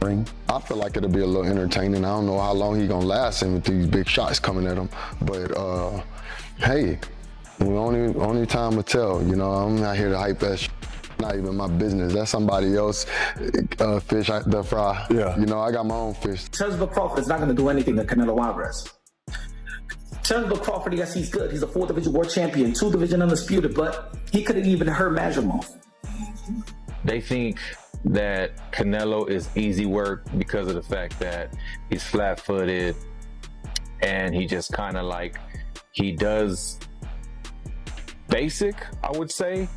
ring. I feel like it'll be a little entertaining. I don't know how long he gonna last him with these big shots coming at him, but hey, only time will tell. You know, I'm not here to hype that. Not even my business. That's somebody else fish to fry. Yeah. You know, I got my own fish. Terence Crawford is not going to do anything to Canelo Alvarez. Terence Crawford, yes, he's good. He's a 4-division world champion, 2-division undisputed, but he couldn't even hurt Majimov. They think that Canelo is easy work because of the fact that he's flat-footed and he just kind of like, he does basic, I would say.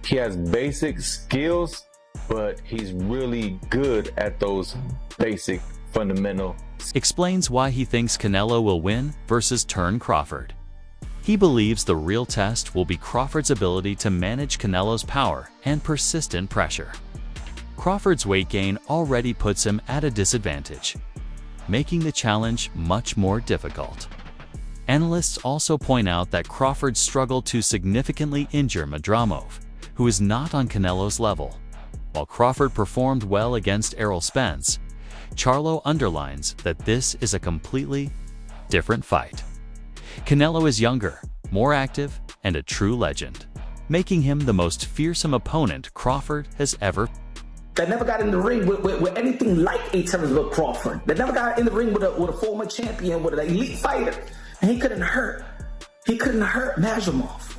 He has basic skills, but he's really good at those basic fundamental. Explains why he thinks Canelo will win versus Terence Crawford. He believes the real test will be Crawford's ability to manage Canelo's power and persistent pressure. Crawford's weight gain already puts him at a disadvantage, making the challenge much more difficult. Analysts also point out that Crawford struggled to significantly injure Majimov, who is not on Canelo's level. While Crawford performed well against Errol Spence, Charlo underlines that this is a completely different fight. Canelo is younger, more active, and a true legend, making him the most fearsome opponent Crawford has ever. They never got in the ring with anything like a Terence Crawford. They never got in the ring with a former champion, with an elite fighter, and he couldn't hurt Majimov.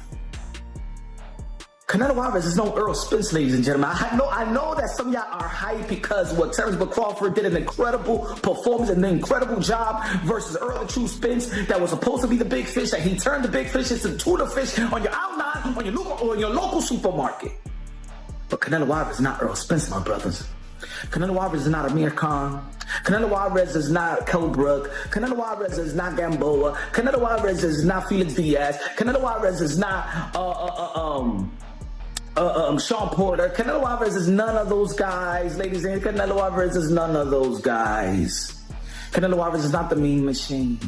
Canelo Alvarez is no Earl Spence, ladies and gentlemen. I know that some of y'all are hyped because what Terence Crawford did an incredible performance and an incredible job versus Earl the True Spence that was supposed to be the big fish, that he turned the big fish into tuna fish on your outline, on your local supermarket. But Canelo Alvarez is not Earl Spence, my brothers. Canelo Alvarez is not Amir Khan. Canelo Alvarez is not Kell Brook. Canelo Alvarez is not Gamboa. Canelo Alvarez is not Felix Diaz. Canelo Alvarez is not Sean Porter. Canelo Alvarez is none of those guys, ladies and gentlemen. Canelo Alvarez is none of those guys. Canelo Alvarez is not the Mean Machine.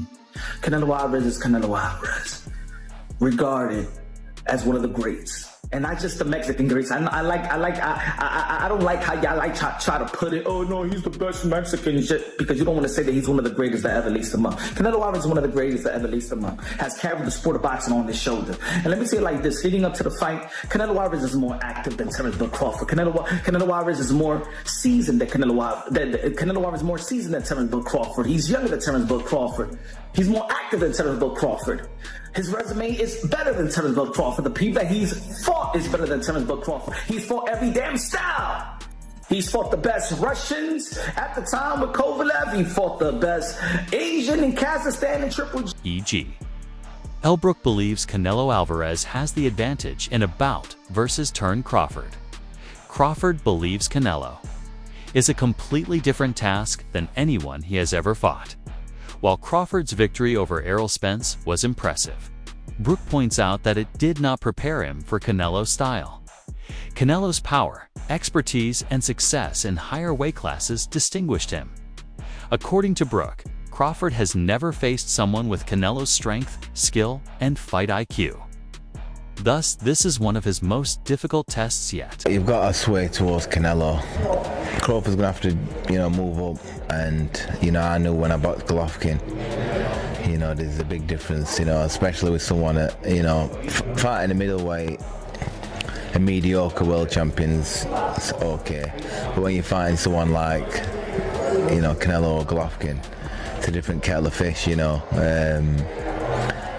Canelo Alvarez is Canelo Alvarez, regarded as one of the greats. And not just the Mexican greats. I don't like how y'all like try to put it, oh no, he's the best Mexican shit, because you don't want to say that he's one of the greatest that ever laced him up. Canelo Alvarez is one of the greatest that ever laced him up. Has carried the sport of boxing on his shoulder. And let me say it like this, leading up to the fight, Canelo Alvarez is more active than Terence Crawford. Canelo Alvarez is more seasoned than Canelo Alvarez is more seasoned than Terence Crawford. He's younger than Terence Crawford. He's more active than Terence Crawford. His resume is better than Terence Crawford. The people that he's fought is better than Terence Crawford. He's fought every damn style. He's fought the best Russians at the time with Kovalev. He fought the best Asian in Kazakhstan and Triple G. E.g. Elbrook believes Canelo Alvarez has the advantage in a bout versus Terence Crawford. Crawford believes Canelo is a completely different task than anyone he has ever fought. While Crawford's victory over Errol Spence was impressive, Brook points out that it did not prepare him for Canelo's style. Canelo's power, expertise, and success in higher weight classes distinguished him. According to Brook, Crawford has never faced someone with Canelo's strength, skill, and fight IQ. Thus, this is one of his most difficult tests yet. You've got to sway towards Canelo. Crawford's gonna have to, move up, and I knew when I boxed Golovkin, there's a big difference, especially with someone that, fighting a middleweight, a mediocre world champion's it's okay, but when you're fighting someone like, Canelo or Golovkin, it's a different kettle of fish, I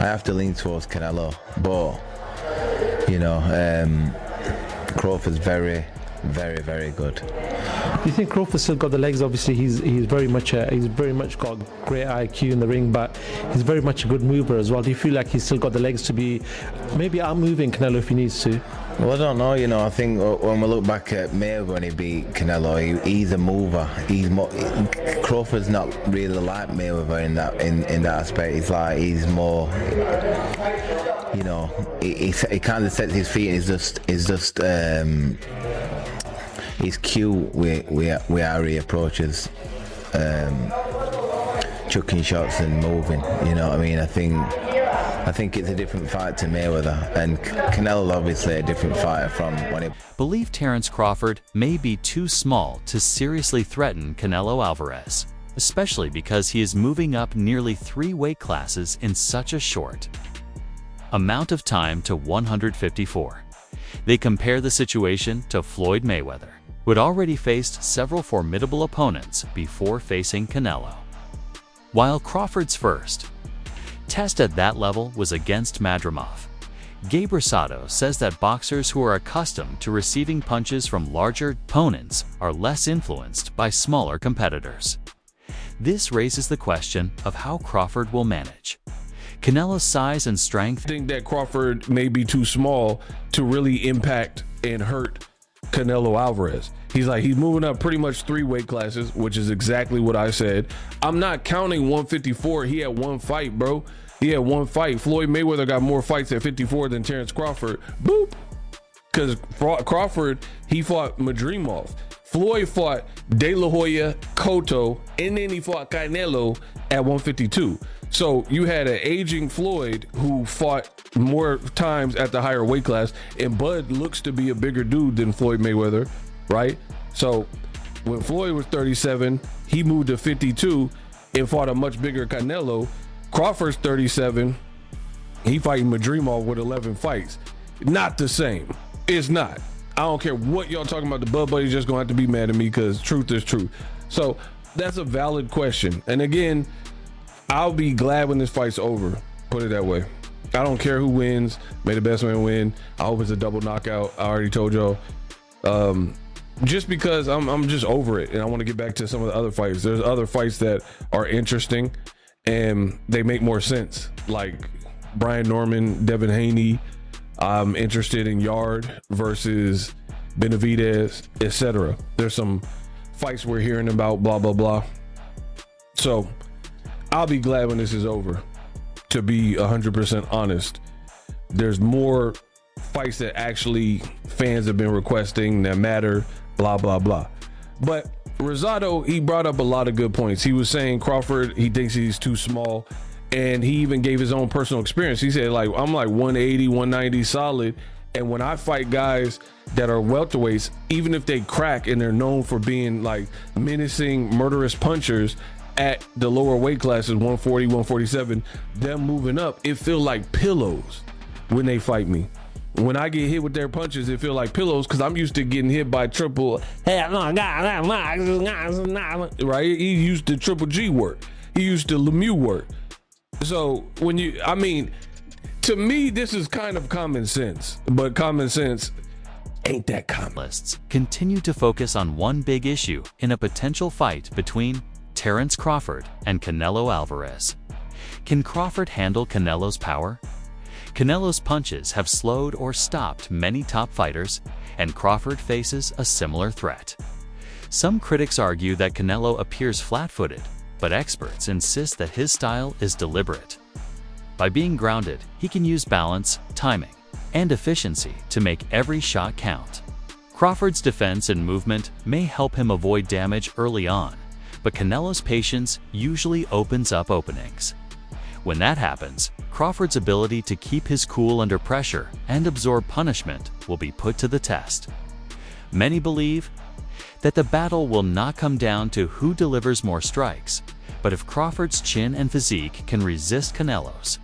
have to lean towards Canelo, but Crawford's very, very, very good. You think Crawford's still got the legs? Obviously, he's very much got great IQ in the ring, but he's very much a good mover as well. Do you feel like he's still got the legs to be maybe outmoving Canelo if he needs to? Well, I don't know. I think when we look back at Mayweather when he beat Canelo, he's a mover. Crawford's not really like Mayweather in that aspect. He's more. He kind of sets his feet and he's cute with how he approaches chucking shots and moving. I think I think it's a different fight to Mayweather, and Canelo's obviously a different fighter from when he... Believe Terence Crawford may be too small to seriously threaten Canelo Alvarez, especially because he is moving up nearly 3 weight classes in such a short amount of time to 154. They compare the situation to Floyd Mayweather, who had already faced several formidable opponents before facing Canelo. While Crawford's first test at that level was against Madrimov, Gabe Rosado says that boxers who are accustomed to receiving punches from larger opponents are less influenced by smaller competitors. This raises the question of how Crawford will manage Canelo's size and strength. I think that Crawford may be too small to really impact and hurt Canelo Alvarez. He's moving up pretty much 3 weight classes, which is exactly what I said. I'm not counting 154. He had 1 fight, bro. He had 1 fight. Floyd Mayweather got more fights at 54 than Terence Crawford. Boop. Because Crawford, he fought Madrimov. Floyd fought De La Hoya, Cotto, and then he fought Canelo at 152. So you had an aging Floyd who fought more times at the higher weight class, and Bud looks to be a bigger dude than Floyd Mayweather, right? So when Floyd was 37, he moved to 52 and fought a much bigger Canelo. Crawford's 37, he fighting Madrimov with 11 fights. Not the same. It's not. I don't care what y'all talking about. The Bud Buddy's just gonna have to be mad at me because truth is truth. So that's a valid question. And again, I'll be glad when this fight's over. Put it that way. I don't care who wins. May the best man win. I hope it's a double knockout. I already told y'all. Just because I'm just over it, and I want to get back to some of the other fights. There's other fights that are interesting and they make more sense, like Brian Norman, Devin Haney. I'm interested in Yard versus Benavidez, etc. There's some fights we're hearing about, blah blah blah. So I'll be glad when this is over. To be 100% honest, there's more fights that actually fans have been requesting that matter, blah blah blah. But Rosado, he brought up a lot of good points. He was saying Crawford, he thinks he's too small, and he even gave his own personal experience. He said, like, I'm like 180, 190 solid, and when I fight guys that are welterweights, even if they crack and they're known for being like menacing, murderous punchers at the lower weight classes, 140, 147, them moving up, it feel like pillows when they fight me. When I get hit with their punches, it feel like pillows because I'm used to getting hit by triple, right? He used to Triple G work. He used to Lemieux work. So when you, I mean, to me, this is kind of common sense, but common sense ain't that common. Lists continue to focus on one big issue in a potential fight between Terence Crawford and Canelo Alvarez. Can Crawford handle Canelo's power? Canelo's punches have slowed or stopped many top fighters, and Crawford faces a similar threat. Some critics argue that Canelo appears flat-footed, but experts insist that his style is deliberate. By being grounded, he can use balance, timing, and efficiency to make every shot count. Crawford's defense and movement may help him avoid damage early on, but Canelo's patience usually opens up openings. When that happens, Crawford's ability to keep his cool under pressure and absorb punishment will be put to the test. Many believe that the battle will not come down to who delivers more strikes, but if Crawford's chin and physique can resist Canelo's,